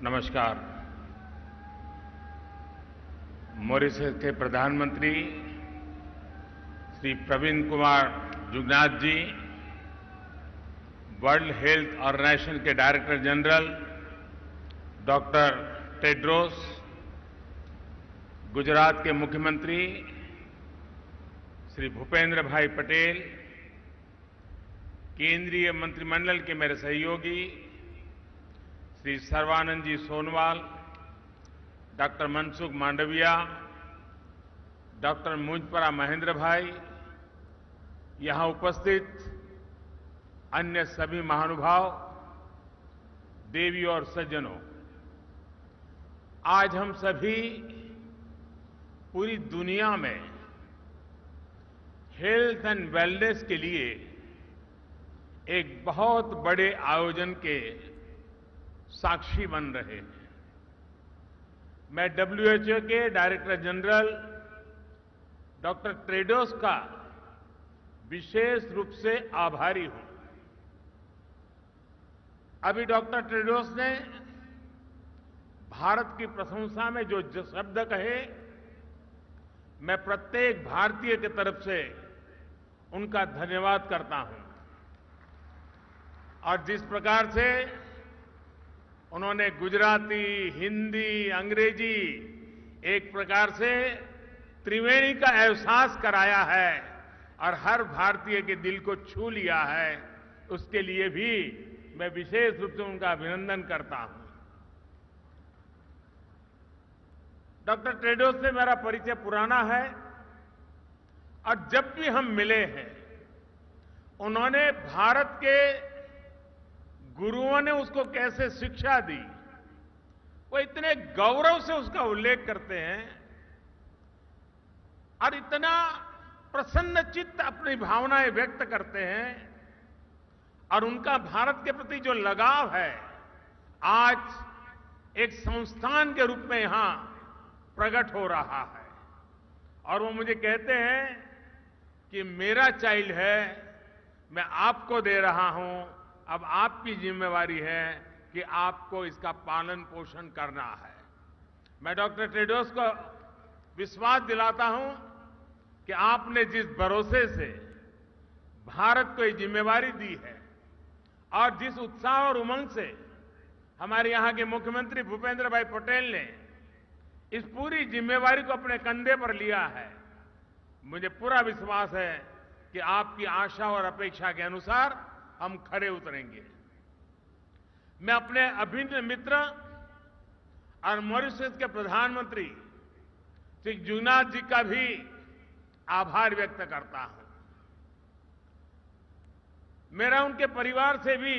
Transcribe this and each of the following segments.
नमस्कार। मॉरिशस के प्रधानमंत्री श्री प्रवीण कुमार जुगनाथ जी, वर्ल्ड हेल्थ ऑर्गेनाइजेशन के director general doctor Tedros, Gujarat के मुख्यमंत्री श्री भूपेंद्र भाई पटेल, केंद्रीय मंत्रिमंडल के मेरे सहयोगी श्री सर्बानंद जी सोनवाल, डॉक्टर मनसुख मांडविया, डॉक्टर मुझपरा महेंद्र भाई, यहां उपस्थित अन्य सभी महानुभाव, देवी और सज्जनों, आज हम सभी पूरी दुनिया में हेल्थ एंड वेलनेस के लिए एक बहुत बड़े आयोजन के साक्षी बन रहे हैं। मैं WHO के डायरेक्टर जनरल डॉक्टर टेड्रोस का विशेष रूप से आभारी हूं। अभी डॉक्टर टेड्रोस ने भारत की प्रशंसा में जो शब्द कहे, मैं प्रत्येक भारतीय की तरफ से उनका धन्यवाद करता हूं। और जिस प्रकार से उन्होंने गुजराती, हिंदी, अंग्रेजी एक प्रकार से त्रिवेणी का एहसास कराया है और हर भारतीय के दिल को छू लिया है, उसके लिए भी मैं विशेष रूप से उनका अभिनंदन करता हूं। डॉक्टर टेड्रोस से मेरा परिचय पुराना है और जब भी हम मिले हैं, उन्होंने भारत के गुरुओं ने उसको कैसे शिक्षा दी, वो इतने गौरव से उसका उल्लेख करते हैं और इतना प्रसन्न चित्त अपनी भावनाएं व्यक्त करते हैं। और उनका भारत के प्रति जो लगाव है, आज एक संस्थान के रूप में यहां प्रकट हो रहा है। और वो मुझे कहते हैं कि मेरा चाइल्ड है, मैं आपको दे रहा हूं, अब आपकी जिम्मेवारी है कि आपको इसका पालन पोषण करना है। मैं डॉक्टर टेड्रोस को विश्वास दिलाता हूं कि आपने जिस भरोसे से भारत को ये जिम्मेवारी दी है और जिस उत्साह और उमंग से हमारे यहां के मुख्यमंत्री भूपेंद्र भाई पटेल ने इस पूरी जिम्मेवारी को अपने कंधे पर लिया है, मुझे पूरा विश्वास है कि आपकी आशा और अपेक्षा के अनुसार हम खरे उतरेंगे। मैं अपने अभिन्न मित्र और मॉरिशस के प्रधानमंत्री श्री जुगनाथ जी का भी आभार व्यक्त करता हूं। मेरा उनके परिवार से भी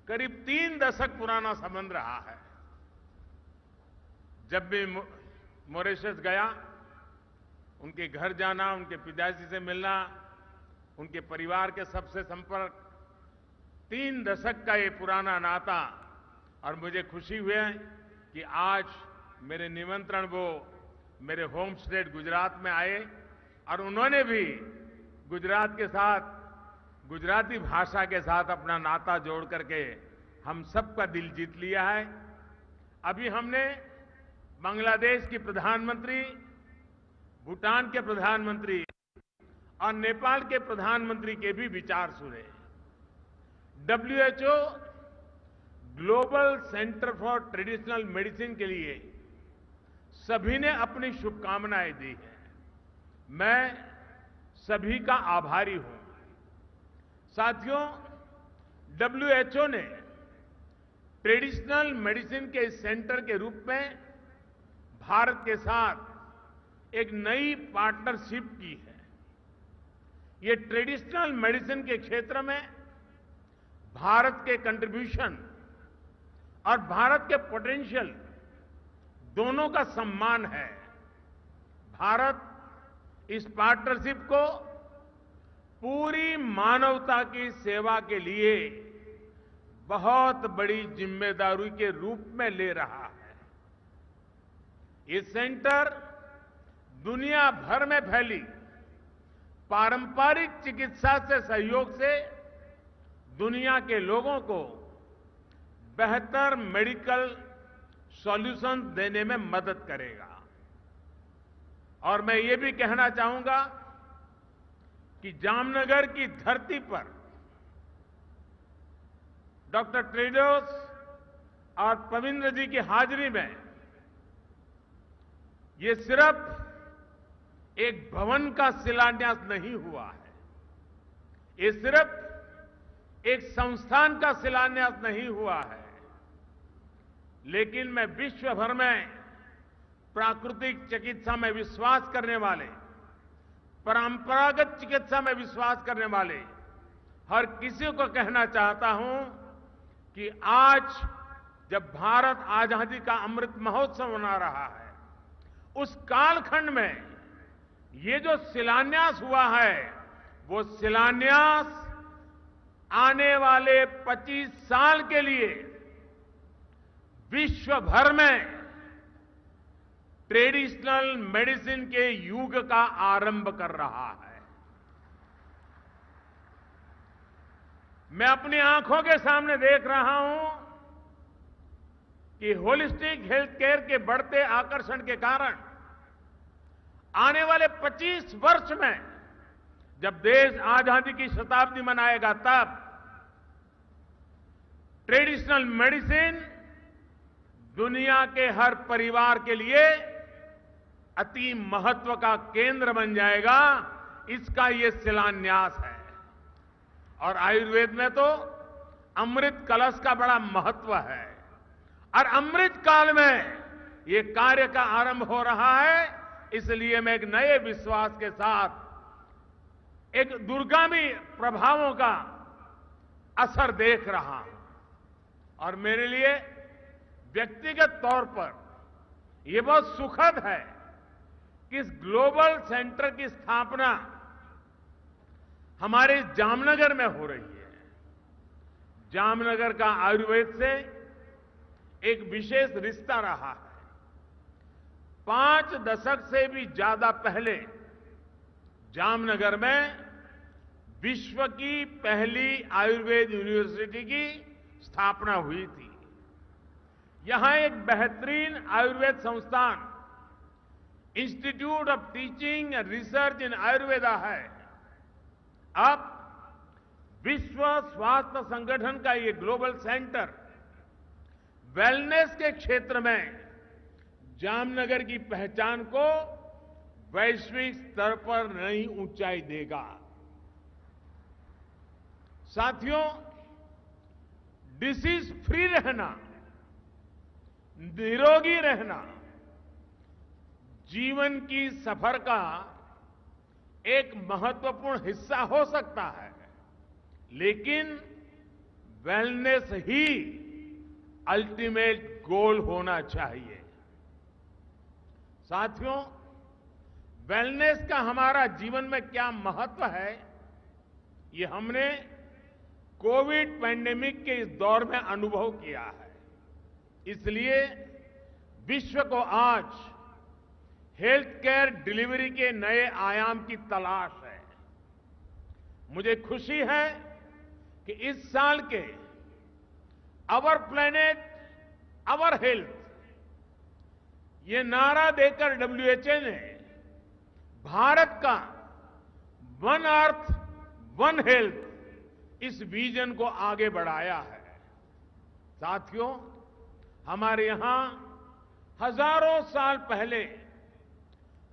करीब 3 दशक पुराना संबंध रहा है। जब भी मॉरिशस गया, उनके घर जाना, उनके पिताजी से मिलना, उनके परिवार के सबसे संपर्क, 3 दशक का ये पुराना नाता। और मुझे खुशी हुई कि आज मेरे निमंत्रण वो मेरे होम स्टेट गुजरात में आए और उन्होंने भी गुजरात के साथ, गुजराती भाषा के साथ अपना नाता जोड़ करके हम सबका दिल जीत लिया है। अभी हमने बांग्लादेश की प्रधानमंत्री, भूटान के प्रधानमंत्री और नेपाल के प्रधानमंत्री के भी विचार सुने। WHO global centre for traditional medicine के लिए सभी ने अपनी शुभकामनाएं दी हैं। मैं सभी का आभारी हूं। साथियों, WHO ने ट्रेडिशनल मेडिसिन के सेंटर के रूप में भारत के साथ एक नई पार्टनरशिप की है। ये ट्रेडिशनल मेडिसिन के क्षेत्र में भारत के कंट्रीब्यूशन और भारत के पोटेंशियल दोनों का सम्मान है। भारत इस पार्टनरशिप को पूरी मानवता की सेवा के लिए बहुत बड़ी जिम्मेदारी के रूप में ले रहा है। ये सेंटर दुनिया भर में फैली पारंपरिक चिकित्सा से सहयोग से दुनिया के लोगों को बेहतर मेडिकल सॉल्यूशन देने में मदद करेगा। और मैं ये भी कहना चाहूंगा कि जामनगर की धरती पर डॉक्टर टेड्रोस और पविंद्र जी की हाजिरी में ये सिर्फ एक भवन का शिलान्यास नहीं हुआ है, ये सिर्फ एक संस्थान का शिलान्यास नहीं हुआ है, लेकिन मैं विश्व भर में प्राकृतिक चिकित्सा में विश्वास करने वाले, परंपरागत चिकित्सा में विश्वास करने वाले हर किसी को कहना चाहता हूं कि आज जब भारत आजादी का अमृत महोत्सव मना रहा है, उस कालखंड में ये जो शिलान्यास हुआ है, वो शिलान्यास आने वाले 25 साल के लिए विश्व भर में ट्रेडिशनल मेडिसिन के युग का आरंभ कर रहा है। मैं अपनी आंखों के सामने देख रहा हूं कि होलिस्टिक हेल्थ केयर के बढ़ते आकर्षण के कारण आने वाले 25 वर्ष में जब देश आजादी की शताब्दी मनाएगा, तब ट्रेडिशनल मेडिसिन दुनिया के हर परिवार के लिए अति महत्व का केंद्र बन जाएगा। इसका ये शिलान्यास है। और आयुर्वेद में तो अमृत कलश का बड़ा महत्व है, और अमृत काल में ये कार्य का आरंभ हो रहा है। इसलिए मैं एक नए विश्वास के साथ एक दूरगामी प्रभावों का असर देख रहा हूं, और मेरे लिए व्यक्तिगत तौर पर यह बहुत सुखद है कि इस ग्लोबल सेंटर की स्थापना हमारे जामनगर में हो रही है। जामनगर का आयुर्वेद से एक विशेष रिश्ता रहा है। 5 दशक से भी ज्यादा पहले जामनगर में विश्व की पहली आयुर्वेद यूनिवर्सिटी की स्थापना हुई थी। यहां एक बेहतरीन आयुर्वेद संस्थान institute of teaching and research इन आयुर्वेदा है। अब विश्व स्वास्थ्य संगठन का ये ग्लोबल सेंटर वेलनेस के क्षेत्र में जामनगर की पहचान को वैश्विक स्तर पर नई ऊंचाई देगा। साथियों, डिसीज फ्री रहना, निरोगी रहना जीवन की सफर का एक महत्वपूर्ण हिस्सा हो सकता है, लेकिन वेलनेस ही अल्टीमेट गोल होना चाहिए। साथियों, वेलनेस का हमारा जीवन में क्या महत्व है, ये हमने कोविड पैंडेमिक के इस दौर में अनुभव किया है। इसलिए विश्व को आज हेल्थ केयर डिलीवरी के नए आयाम की तलाश है। मुझे खुशी है कि इस साल के आवर प्लेनेट आवर हेल्थ ये नारा देकर डब्ल्यूएचओ ने भारत का वन अर्थ वन हेल्थ इस विजन को आगे बढ़ाया है। साथियों, हमारे यहां हजारों साल पहले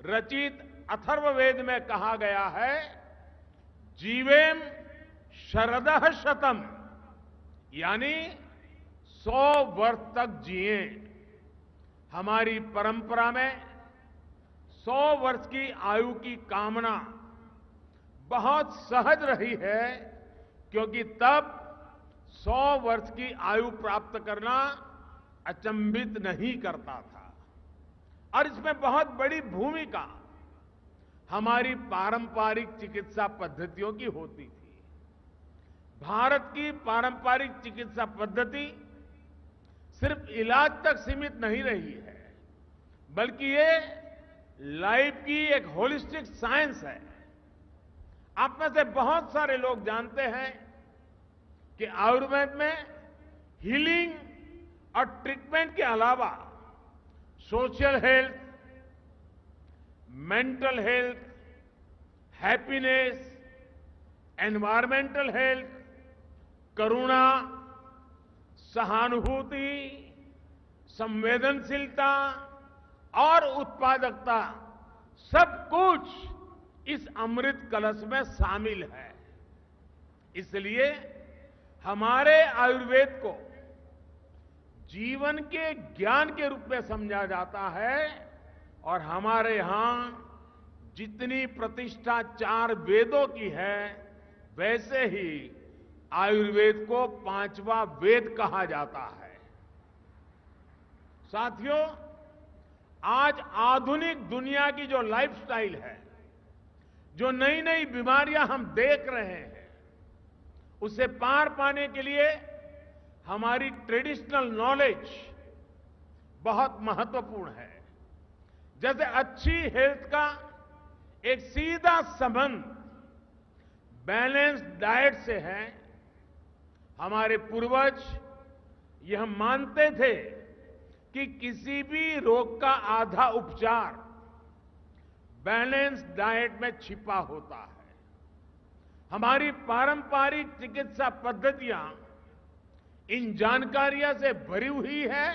रचित अथर्ववेद में कहा गया है, जीवेम शरदः शतम, यानी 100 वर्ष तक जिए। हमारी परंपरा में 100 वर्ष की आयु की कामना बहुत सहज रही है, क्योंकि तब 100 वर्ष की आयु प्राप्त करना अचंभित नहीं करता था। और इसमें बहुत बड़ी भूमिका हमारी पारंपरिक चिकित्सा पद्धतियों की होती थी। भारत की पारंपरिक चिकित्सा पद्धति सिर्फ इलाज तक सीमित नहीं रही है, बल्कि ये लाइफ की एक होलिस्टिक साइंस है। आप में से बहुत सारे लोग जानते हैं कि आयुर्वेद में हीलिंग और ट्रीटमेंट के अलावा social health, mental health, happiness, environmental health, करुणा, सहानुभूति, संवेदनशीलता और उत्पादकता सब कुछ इस अमृत कलश में शामिल है। इसलिए हमारे आयुर्वेद को जीवन के ज्ञान के रूप में समझा जाता है और हमारे यहां जितनी प्रतिष्ठा 4 वेदों की है, वैसे ही आयुर्वेद को 5वां वेद कहा जाता है। साथियों, आज आधुनिक दुनिया की जो लाइफस्टाइल है, जो नई नई बीमारियां हम देख रहे हैं, उसे पार पाने के लिए हमारी ट्रेडिशनल नॉलेज बहुत महत्वपूर्ण है। जैसे अच्छी हेल्थ का एक सीधा संबंध बैलेंस्ड डाइट से है। हमारे पूर्वज यह मानते थे कि किसी भी रोग का आधा उपचार बैलेंस्ड डाइट में छिपा होता है। हमारी पारंपरिक चिकित्सा पद्धतियां इन जानकारियों से भरी हुई है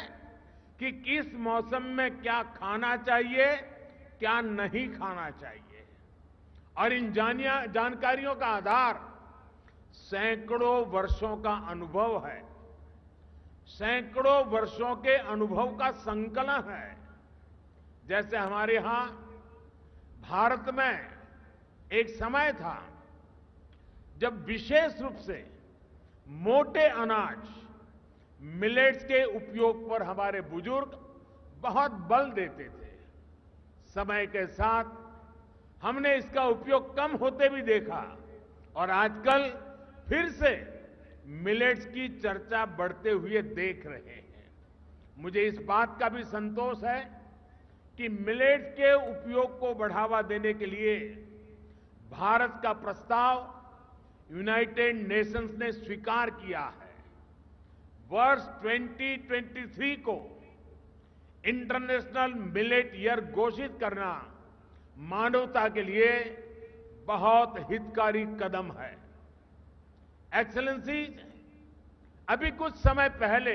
कि किस मौसम में क्या खाना चाहिए, क्या नहीं खाना चाहिए। और इन जानकारियों का आधार सैकड़ों वर्षों का अनुभव है, सैकड़ों वर्षों के अनुभव का संकलन है। जैसे हमारे यहां भारत में एक समय था जब विशेष रूप से मोटे अनाज, मिलेट्स के उपयोग पर हमारे बुजुर्ग बहुत बल देते थे। समय के साथ हमने इसका उपयोग कम होते भी देखा और आजकल फिर से मिलेट्स की चर्चा बढ़ते हुए देख रहे हैं। मुझे इस बात का भी संतोष है कि मिलेट्स के उपयोग को बढ़ावा देने के लिए भारत का प्रस्ताव यूनाइटेड नेशंस ने स्वीकार किया है। वर्ष 2023 को इंटरनेशनल मिलेट ईयर घोषित करना मानवता के लिए बहुत हितकारी कदम है। एक्सेलेंसी, अभी कुछ समय पहले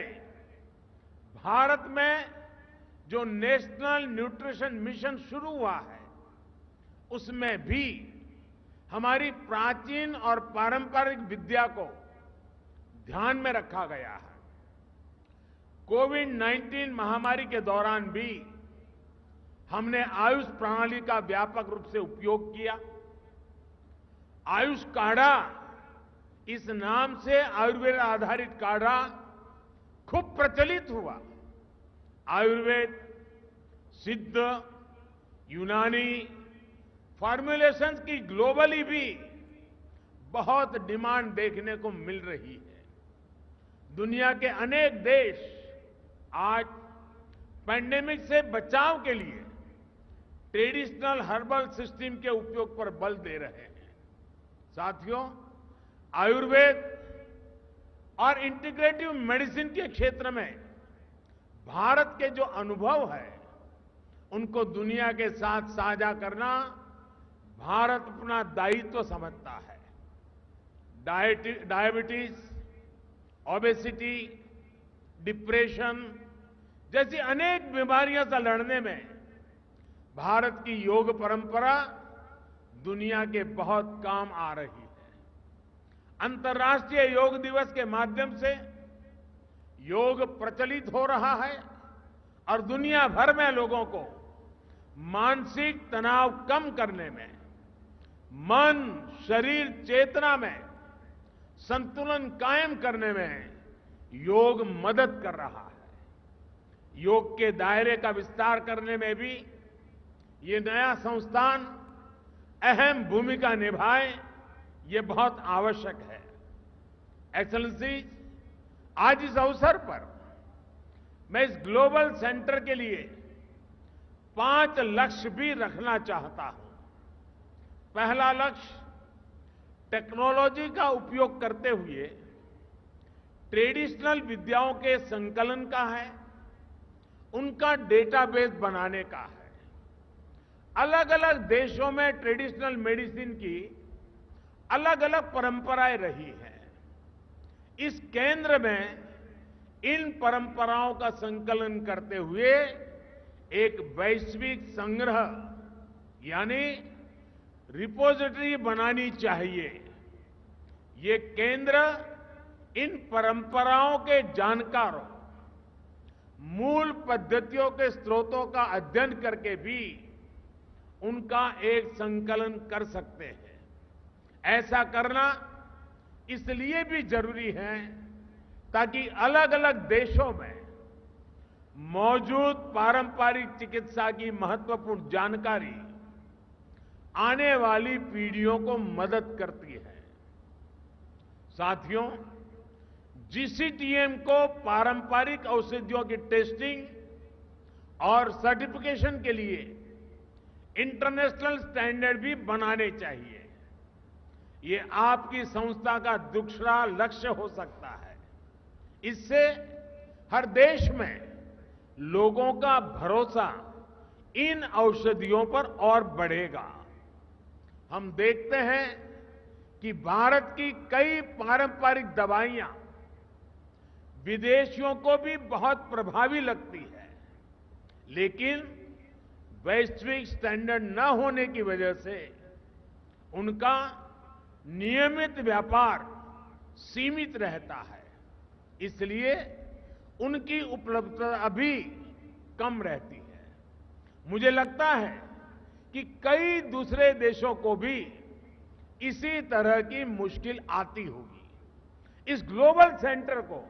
भारत में जो नेशनल न्यूट्रिशन मिशन शुरू हुआ है, उसमें भी हमारी प्राचीन और पारंपरिक विद्या को ध्यान में रखा गया है। कोविड-19 महामारी के दौरान भी हमने आयुष प्रणाली का व्यापक रूप से उपयोग किया। आयुष काढ़ा, इस नाम से आयुर्वेद आधारित काढ़ा खूब प्रचलित हुआ। आयुर्वेद, सिद्ध, यूनानी फॉर्मुलेशंस की ग्लोबली भी बहुत डिमांड देखने को मिल रही है। दुनिया के अनेक देश आज पैंडेमिक से बचाव के लिए ट्रेडिशनल हर्बल सिस्टम के उपयोग पर बल दे रहे हैं। साथियों, आयुर्वेद और इंटीग्रेटिव मेडिसिन के क्षेत्र में भारत के जो अनुभव है, उनको दुनिया के साथ साझा करना भारत अपना दायित्व समझता है। डायबिटीज, ओबेसिटी, डिप्रेशन जैसी अनेक बीमारियों से लड़ने में भारत की योग परंपरा दुनिया के बहुत काम आ रही है। अंतर्राष्ट्रीय योग दिवस के माध्यम से योग प्रचलित हो रहा है और दुनिया भर में लोगों को मानसिक तनाव कम करने में, मन, शरीर, चेतना में संतुलन कायम करने में योग मदद कर रहा है। योग के दायरे का विस्तार करने में भी ये नया संस्थान अहम भूमिका निभाए, ये बहुत आवश्यक है। एक्सेलेंसी, आज इस अवसर पर मैं इस ग्लोबल सेंटर के लिए 5 लक्ष्य भी रखना चाहता हूं। पहला लक्ष्य टेक्नोलॉजी का उपयोग करते हुए ट्रेडिशनल विद्याओं के संकलन का है उनका डेटाबेस बनाने का है। अलग अलग देशों में ट्रेडिशनल मेडिसिन की अलग अलग परंपराएं रही हैं। इस केंद्र में इन परंपराओं का संकलन करते हुए एक वैश्विक संग्रह यानी रिपोजिटरी बनानी चाहिए। ये केंद्र इन परंपराओं के जानकारों, मूल पद्धतियों के स्रोतों का अध्ययन करके भी उनका एक संकलन कर सकते हैं। ऐसा करना इसलिए भी जरूरी है ताकि अलग अलग देशों में मौजूद पारंपरिक चिकित्सा की महत्वपूर्ण जानकारी आने वाली पीढ़ियों को मदद करती है। साथियों, जीसीटीएम को पारंपरिक औषधियों की टेस्टिंग और सर्टिफिकेशन के लिए इंटरनेशनल स्टैंडर्ड भी बनाने चाहिए। ये आपकी संस्था का दूसरा लक्ष्य हो सकता है। इससे हर देश में लोगों का भरोसा इन औषधियों पर और बढ़ेगा। हम देखते हैं कि भारत की कई पारंपरिक दवाइयां विदेशियों को भी बहुत प्रभावी लगती है, लेकिन वैश्विक स्टैंडर्ड न होने की वजह से उनका नियमित व्यापार सीमित रहता है। इसलिए उनकी उपलब्धता अभी कम रहती है। मुझे लगता है कि कई दूसरे देशों को भी इसी तरह की मुश्किल आती होगी। इस ग्लोबल सेंटर को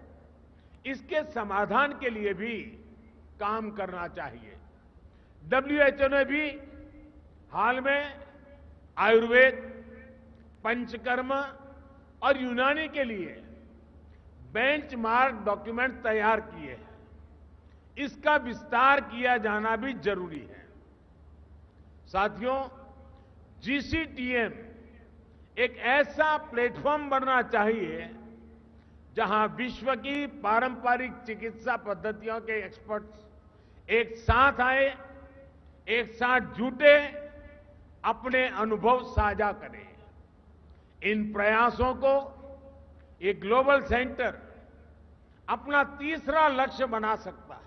इसके समाधान के लिए भी काम करना चाहिए। डब्ल्यूएचओ ने भी हाल में आयुर्वेद, पंचकर्म और यूनानी के लिए बेंचमार्क डॉक्यूमेंट तैयार किए हैं। इसका विस्तार किया जाना भी जरूरी है। साथियों, जीसीटीएम एक ऐसा प्लेटफॉर्म बनना चाहिए जहां विश्व की पारंपरिक चिकित्सा पद्धतियों के एक्सपर्ट्स एक साथ आए, एक साथ जुटे, अपने अनुभव साझा करें। इन प्रयासों को एक ग्लोबल सेंटर अपना तीसरा लक्ष्य बना सकता है।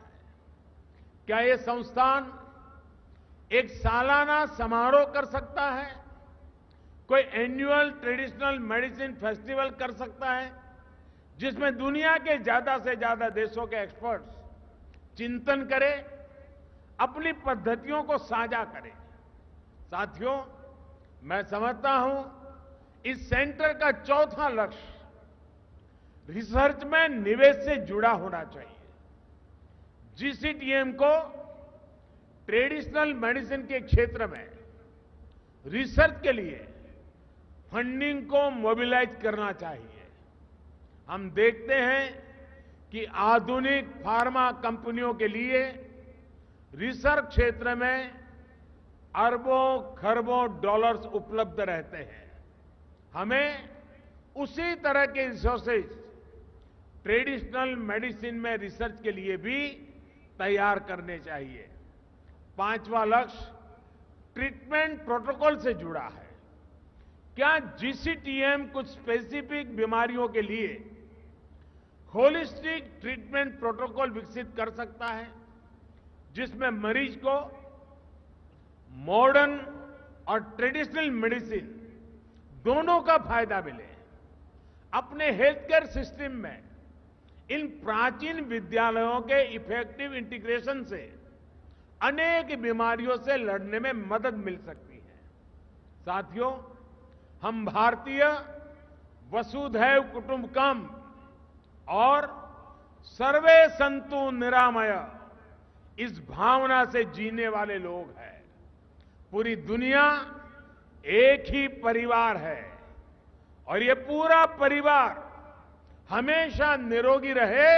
क्या ये संस्थान एक सालाना समारोह कर सकता है? कोई एनुअल ट्रेडिशनल मेडिसिन फेस्टिवल कर सकता है जिसमें दुनिया के ज्यादा से ज्यादा देशों के एक्सपर्ट्स चिंतन करें, अपनी पद्धतियों को साझा करें। साथियों, मैं समझता हूं इस सेंटर का चौथा लक्ष्य रिसर्च में निवेश से जुड़ा होना चाहिए। जीसीटीएम को ट्रेडिशनल मेडिसिन के क्षेत्र में रिसर्च के लिए फंडिंग को मोबिलाइज करना चाहिए। हम देखते हैं कि आधुनिक फार्मा कंपनियों के लिए रिसर्च क्षेत्र में अरबों खरबों डॉलर्स उपलब्ध रहते हैं। हमें उसी तरह के रिसोर्सेज ट्रेडिशनल मेडिसिन में रिसर्च के लिए भी तैयार करने चाहिए। पांचवा लक्ष्य ट्रीटमेंट प्रोटोकॉल से जुड़ा है। क्या जीसीटीएम कुछ स्पेसिफिक बीमारियों के लिए होलिस्टिक ट्रीटमेंट प्रोटोकॉल विकसित कर सकता है जिसमें मरीज को मॉडर्न और ट्रेडिशनल मेडिसिन दोनों का फायदा मिले? अपने हेल्थ केयर सिस्टम में इन प्राचीन विद्यालयों के इफेक्टिव इंटीग्रेशन से अनेक बीमारियों से लड़ने में मदद मिल सकती है। साथियों, हम भारतीय वसुधैव कुटुंबकम और सर्वे संतु निरामय इस भावना से जीने वाले लोग हैं। पूरी दुनिया एक ही परिवार है और ये पूरा परिवार हमेशा निरोगी रहे,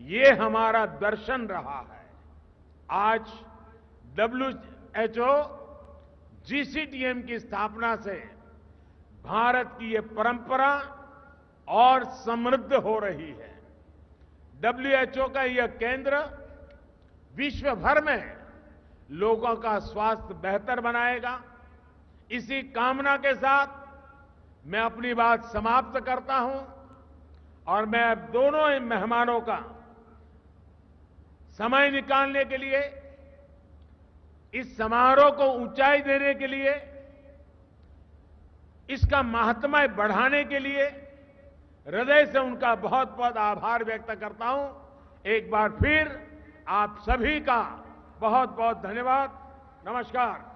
ये हमारा दर्शन रहा है। आज डब्ल्यूएचओ जीसीटीएम की स्थापना से भारत की ये परंपरा और समृद्ध हो रही है। डब्ल्यूएचओ का यह केंद्र विश्व भर में लोगों का स्वास्थ्य बेहतर बनाएगा। इसी कामना के साथ मैं अपनी बात समाप्त करता हूं और मैं अब दोनों ही मेहमानों का समय निकालने के लिए, इस समारोह को ऊंचाई देने के लिए, इसका महात्म्य बढ़ाने के लिए हृदय से उनका बहुत बहुत आभार व्यक्त करता हूं। एक बार फिर आप सभी का बहुत बहुत धन्यवाद। नमस्कार।